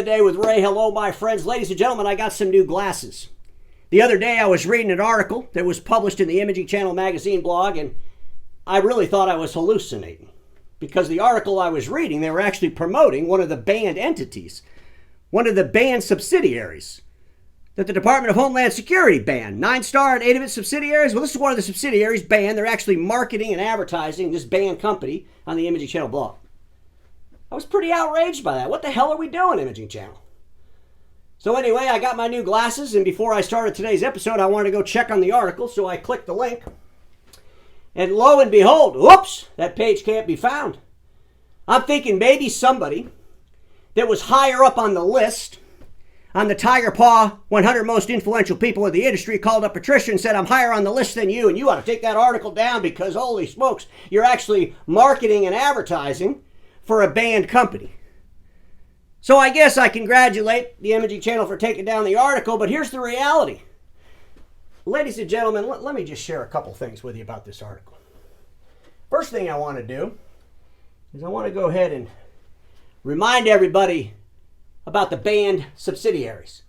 Today with Ray. Hello, my friends. Ladies and gentlemen, I got some new glasses. The other day I was reading an article that was published in the Imaging Channel magazine blog, and I really thought I was hallucinating. Because the article I was reading, they were actually promoting one of the banned entities, one of the banned subsidiaries that the Department of Homeland Security banned. Ninestar and 8 of its subsidiaries. Well, this is one of the subsidiaries banned. They're actually marketing and advertising this banned company on the Imaging Channel blog. I was pretty outraged by that. What the hell are we doing, Imaging Channel? So anyway, I got my new glasses, and before I started today's episode, I wanted to go check on the article, so I clicked the link. And lo and behold, whoops, that page can't be found. I'm thinking maybe somebody that was higher up on the list, on the Tiger Paw 100 most influential people in the industry, called up Patricia and said, I'm higher on the list than you, and you ought to take that article down because, holy smokes, you're actually marketing and advertising for a banned company. So I guess I congratulate the Imaging Channel for taking down the article, but here's the reality. Ladies and gentlemen, let me just share a couple things with you about this article. First thing I want to do is I want to go ahead and remind everybody about the banned subsidiaries.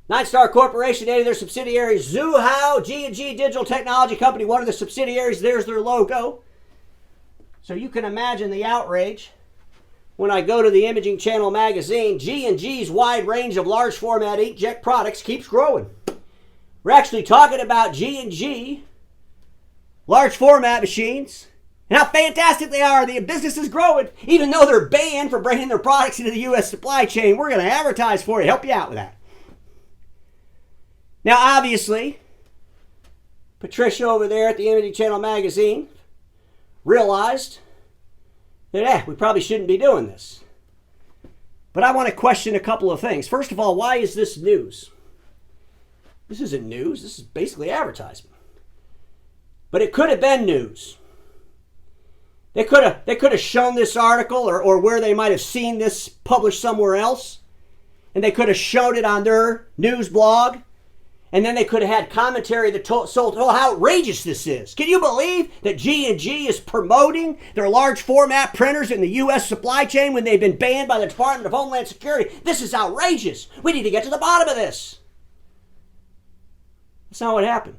Ninestar Corporation, 8 of their subsidiaries, Zhuhao, G&G Digital Technology Company, one of the subsidiaries, there's their logo. So you can imagine the outrage when I go to the Imaging Channel magazine. G&G's wide range of large format inkjet products keeps growing. We're actually talking about G&G large format machines and how fantastic they are. The business is growing. Even though they're banned for bringing their products into the U.S. supply chain, we're going to advertise for you, help you out with that. Now, obviously, Patricia over there at the Imaging Channel magazine realized that we probably shouldn't be doing this. But I want to question a couple of things. First of all, why is this news? This isn't news. This is basically advertisement. But it could have been news. They could have shown this article or where they might have seen this published somewhere else, and they could have showed it on their news blog. And then they could have had commentary that told how outrageous this is. Can you believe that G&G is promoting their large format printers in the U.S. supply chain when they've been banned by the Department of Homeland Security? This is outrageous. We need to get to the bottom of this. That's not what happened.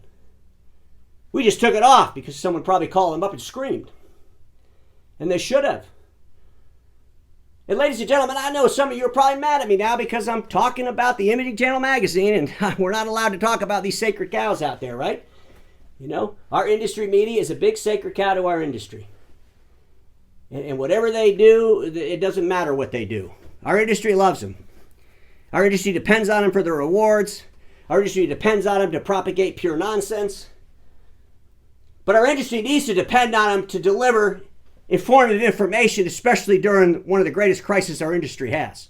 We just took it off because someone probably called them up and screamed. And they should have. And ladies and gentlemen, I know some of you are probably mad at me now because I'm talking about the Imaging Channel magazine, and we're not allowed to talk about these sacred cows out there, right? You know, our industry media is a big sacred cow to our industry. And whatever they do, it doesn't matter what they do. Our industry loves them. Our industry depends on them for their rewards. Our industry depends on them to propagate pure nonsense. But our industry needs to depend on them to deliver informative information, especially during one of the greatest crises our industry has.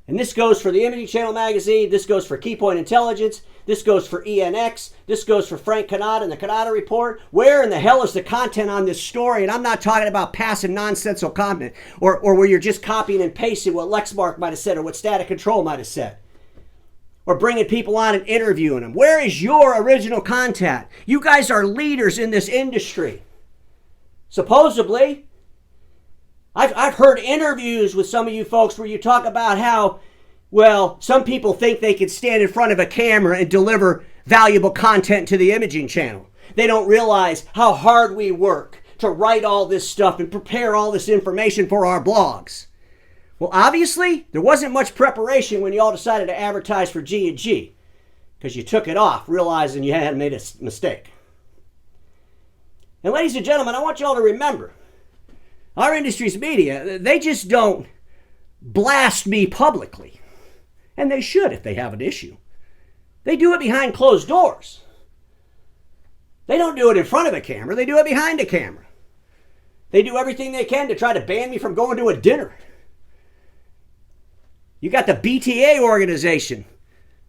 And this goes for the Imaging Channel magazine, this goes for Keypoint Intelligence, this goes for ENX, this goes for Frank Canada and the Canada Report. Where in the hell is the content on this story? And I'm not talking about passive nonsensical comment or where you're just copying and pasting what Lexmark might have said or what Static Control might have said. Or bringing people on and interviewing them. Where is your original content? You guys are leaders in this industry. Supposedly, I've heard interviews with some of you folks where you talk about how, well, some people think they can stand in front of a camera and deliver valuable content to the Imaging Channel. They don't realize how hard we work to write all this stuff and prepare all this information for our blogs. Well, obviously, there wasn't much preparation when you all decided to advertise for G&G because you took it off, realizing you had made a mistake. And ladies and gentlemen, I want you all to remember, our industry's media, they just don't blast me publicly. And they should if they have an issue. They do it behind closed doors. They don't do it in front of a camera. They do it behind a camera. They do everything they can to try to ban me from going to a dinner. You got the BTA organization.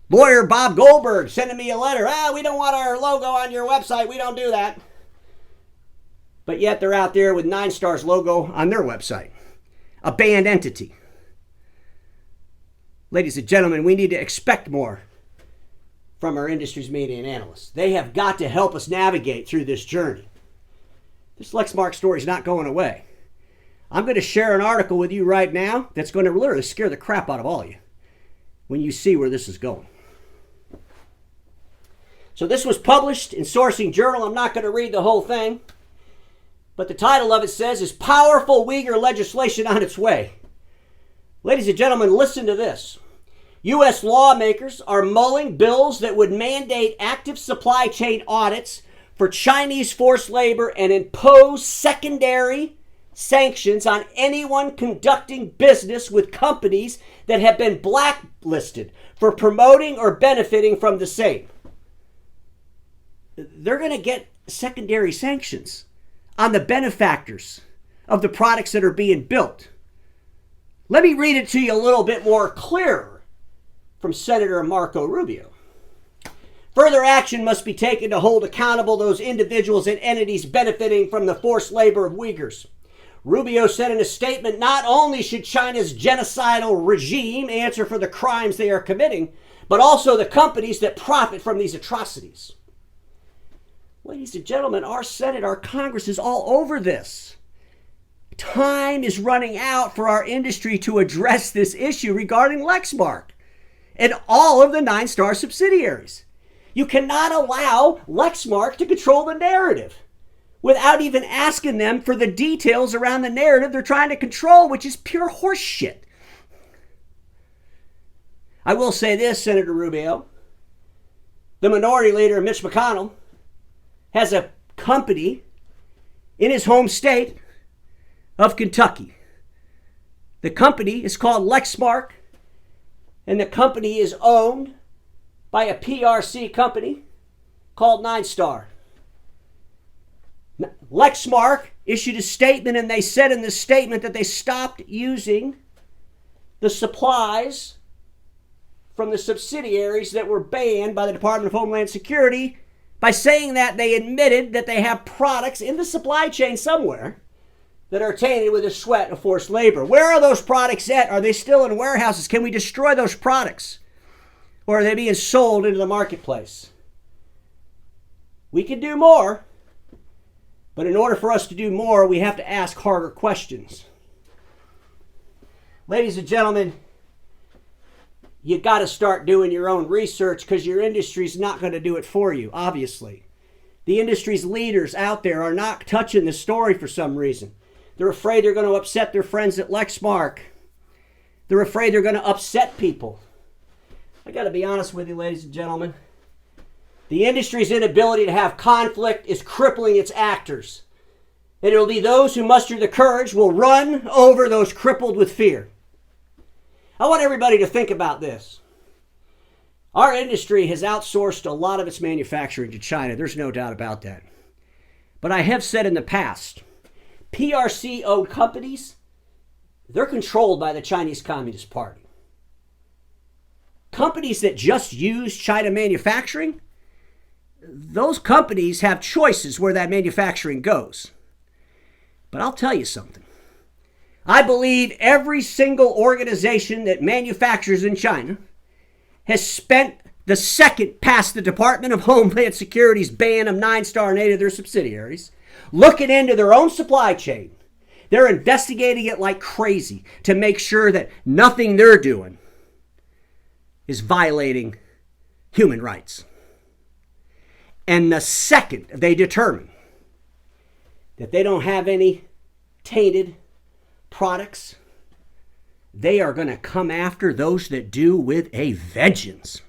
Lawyer Bob Goldberg sending me a letter. We don't want our logo on your website. We don't do that. But yet they're out there with Ninestar's logo on their website. A banned entity. Ladies and gentlemen, we need to expect more from our industry's media and analysts. They have got to help us navigate through this journey. This Lexmark story is not going away. I'm going to share an article with you right now that's going to literally scare the crap out of all of you when you see where this is going. So this was published in Sourcing Journal. I'm not going to read the whole thing, but the title of it says, "Is Powerful Uyghur Legislation on Its Way?" Ladies and gentlemen, listen to this. U.S. lawmakers are mulling bills that would mandate active supply chain audits for Chinese forced labor and impose secondary sanctions on anyone conducting business with companies that have been blacklisted for promoting or benefiting from the same. They're going to get secondary sanctions on the benefactors of the products that are being built. Let me read it to you a little bit more clearer from Senator Marco Rubio. Further action must be taken to hold accountable those individuals and entities benefiting from the forced labor of Uyghurs. Rubio said in a statement, not only should China's genocidal regime answer for the crimes they are committing, but also the companies that profit from these atrocities. Ladies and gentlemen, our Senate, our Congress is all over this. Time is running out for our industry to address this issue regarding Lexmark and all of the Ninestar subsidiaries. You cannot allow Lexmark to control the narrative without even asking them for the details around the narrative they're trying to control, which is pure horse shit. I will say this, Senator Rubio. The minority leader, Mitch McConnell, has a company in his home state of Kentucky. The company is called Lexmark, and the company is owned by a PRC company called Ninestar. Lexmark issued a statement, and they said in the statement that they stopped using the supplies from the subsidiaries that were banned by the Department of Homeland Security by saying that they admitted that they have products in the supply chain somewhere that are tainted with the sweat of forced labor. Where are those products at? Are they still in warehouses? Can we destroy those products? Or are they being sold into the marketplace? We can do more, but in order for us to do more, we have to ask harder questions. Ladies and gentlemen, you got to start doing your own research because your industry's not going to do it for you, obviously. The industry's leaders out there are not touching the story for some reason. They're afraid they're going to upset their friends at Lexmark. They're afraid they're going to upset people. I got to be honest with you, ladies and gentlemen. The industry's inability to have conflict is crippling its actors. And it'll be those who muster the courage will run over those crippled with fear. I want everybody to think about this. Our industry has outsourced a lot of its manufacturing to China. There's no doubt about that. But I have said in the past, PRC-owned companies, they're controlled by the Chinese Communist Party. Companies that just use China manufacturing, those companies have choices where that manufacturing goes. But I'll tell you something. I believe every single organization that manufactures in China has spent the second past the Department of Homeland Security's ban of Ninestar and 8 of their subsidiaries, looking into their own supply chain. They're investigating it like crazy to make sure that nothing they're doing is violating human rights. And the second they determine that they don't have any tainted products, they are going to come after those that do with a vengeance.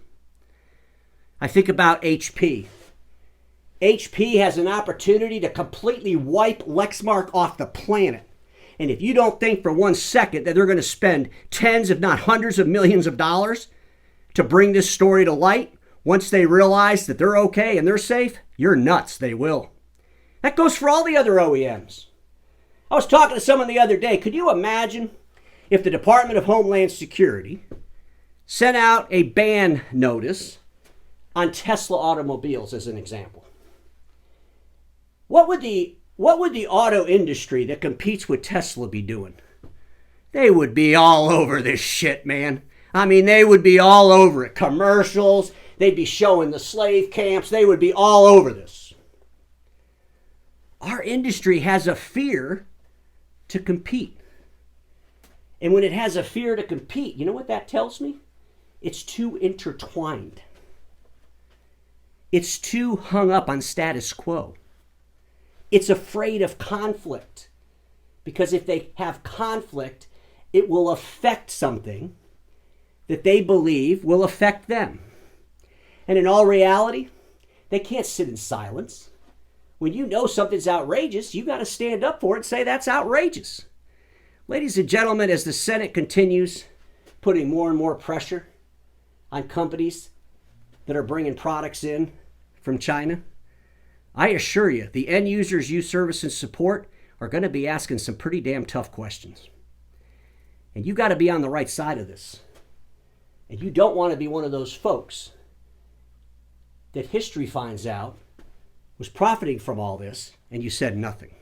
I think about HP. HP has an opportunity to completely wipe Lexmark off the planet. And if you don't think for 1 second that they're going to spend tens, if not hundreds of millions of dollars to bring this story to light, once they realize that they're okay and they're safe, you're nuts. They will. That goes for all the other OEMs. I was talking to someone the other day. Could you imagine if the Department of Homeland Security sent out a ban notice on Tesla automobiles as an example? What would the auto industry that competes with Tesla be doing? They would be all over this shit, man. I mean, they would be all over it. Commercials, they'd be showing the slave camps, they would be all over this. Our industry has a fear to compete. And when it has a fear to compete, you know what that tells me? It's too intertwined. It's too hung up on status quo. It's afraid of conflict. Because if they have conflict, it will affect something that they believe will affect them. And in all reality, they can't sit in silence. When you know something's outrageous, you got to stand up for it and say that's outrageous. Ladies and gentlemen, as the Senate continues putting more and more pressure on companies that are bringing products in from China, I assure you, the end users you service and support are going to be asking some pretty damn tough questions. And you got to be on the right side of this. And you don't want to be one of those folks that history finds out was profiting from all this and you said nothing.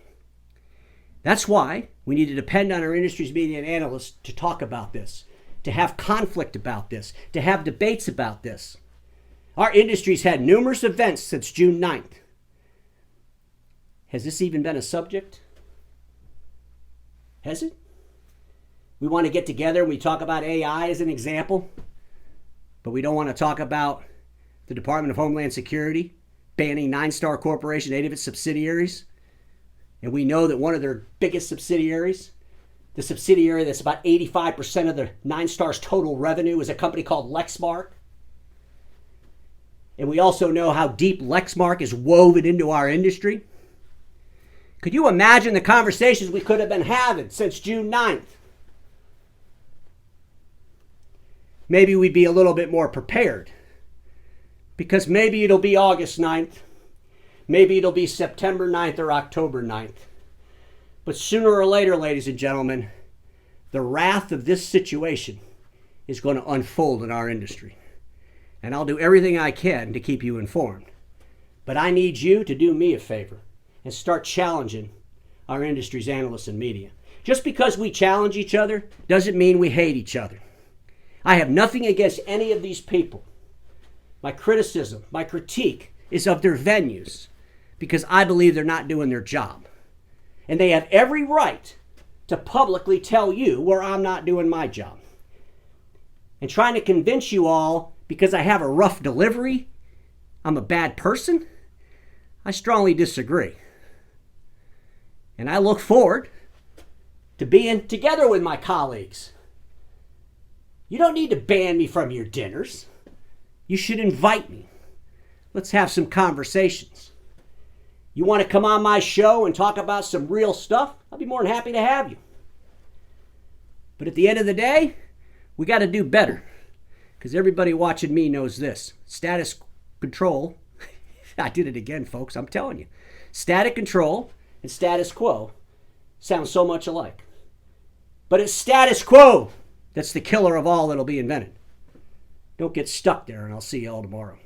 That's why we need to depend on our industry's media and analysts to talk about this, to have conflict about this, to have debates about this. Our industry's had numerous events since June 9th. Has this even been a subject? Has it? We want to get together and we talk about AI as an example, but we don't want to talk about the Department of Homeland Security banning Ninestar Corporation, 8 of its subsidiaries. And we know that one of their biggest subsidiaries, the subsidiary that's about 85% of the Ninestar's total revenue, is a company called Lexmark. And we also know how deep Lexmark is woven into our industry. Could you imagine the conversations we could have been having since June 9th? Maybe we'd be a little bit more prepared. Because maybe it'll be August 9th. Maybe it'll be September 9th or October 9th. But sooner or later, ladies and gentlemen, the wrath of this situation is going to unfold in our industry. And I'll do everything I can to keep you informed. But I need you to do me a favor and start challenging our industry's analysts and media. Just because we challenge each other doesn't mean we hate each other. I have nothing against any of these people. My criticism, my critique is of their venues because I believe they're not doing their job. And they have every right to publicly tell you where I'm not doing my job. And trying to convince you all because I have a rough delivery, I'm a bad person, I strongly disagree. And I look forward to being together with my colleagues. You don't need to ban me from your dinners. You should invite me. Let's have some conversations. You want to come on my show and talk about some real stuff? I'll be more than happy to have you. But at the end of the day, we got to do better. Because everybody watching me knows this. Status control. I did it again, folks. I'm telling you. Static control and status quo sound so much alike. But it's status quo that's the killer of all that'll be invented. Don't get stuck there, and I'll see you all tomorrow.